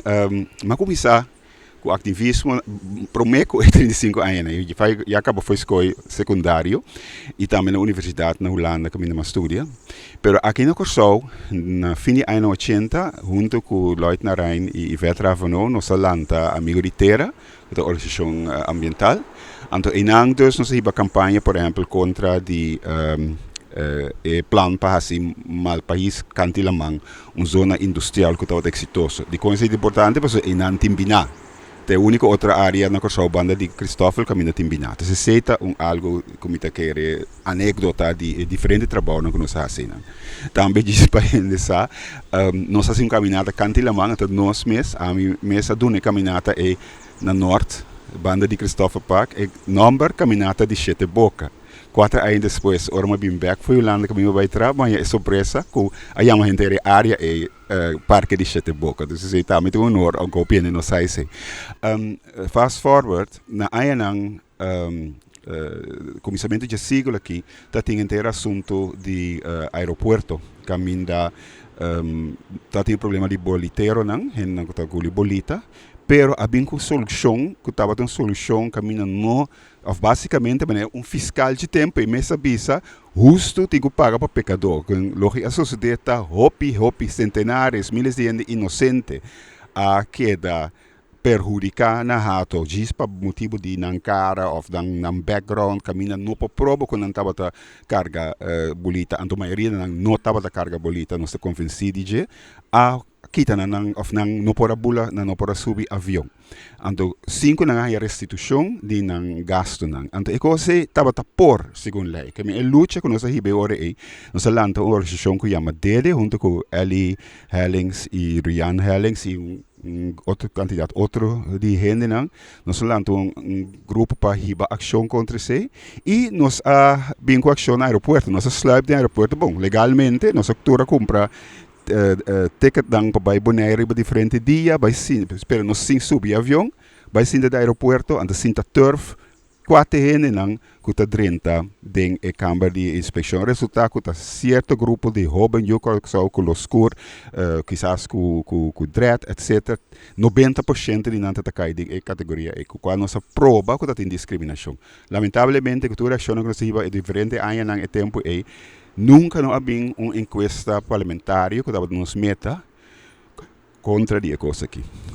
Ma começar com o ativismo, prometo é 35 anos, né? Eu acabo foi escola secundário e também na universidade na Holanda que eu estudia. Pero aqui no Corsol, na fim de anos 80, junto com Lloyd Narain e Ivete Ravano, nós lança Amigo de Terra, que é a organização ambiental. Então, em anos, nós temos campanha, por exemplo, contra de plan para assim mal país cantilamang zona industrial que está exitoso. De coisa importante, porque é não Timbina. É a única outra área na qual banda de Cristóforo caminha Timbina. Então, se seita algo como te quer anedota de diferente trabalho que nós fazemos. Também diz para ele sa, nós fazemos caminhada cantilamang até nós a mesa dune caminhada é na norte, banda de Cristóforo Park, e number caminhada de Sete Boca. 4 anos depois, ora me bem back foi Holanda que me vai trabalhar, é surpresa que a gente inteira área é parque de Sete Boca, então se está muito honor ao governo não sai se. Fast forward na ayanang começamento de siglo aqui, tá tem inteiro assunto de aeroporto, caminho da tá tem problema de boliteiro não, não tá com bolita. Pero a bem com solução, que estava tendo solução, caminho não, basicamente, um fiscal de tempo e mesa bisa, justo tem que pagar para pecador. A sociedade está hopi centenares, milhares de gente inocente a queda perjudicar na rato, diz para motivo de não cara ou não background, caminho não para prova quando não estava a carga bolita, a maioria não estava a carga bolita, não se convencido de a kita na nang of nang no pora bula na no pora subi avião. Anto 5 na a restituição de nang gasto nang. Anto eko se taba por segundo lei. Que me luta com nossa hibe ore e nossa lanta uma organização que chama Dede junto com Ellie Hellings e Rian Hellings e outro candidato outro de gente nang. Nós lanta grupo para hiba ação contra se e nós bem com ação no aeroporto. Nós slide no aeroporto bom legalmente nossa cultura compra ticket dan para Bonaire para diferente dia, vai sim, espera nós sim subir avião, vai sim do aeroporto, anda sim turf, 4 nang kuta 30 den e câmara de inspeção, resultado kuta certo grupo de jovens eu com o escuro, quizás com dread, etc. 90% de nanta cai de categoria e quando nossa prova kuta tem discriminação. Lamentavelmente que toda ação agressiva é diferente aí nang e tempo e nunca não havia uma encuesta parlamentar que estava nos meta contra a coisa aqui.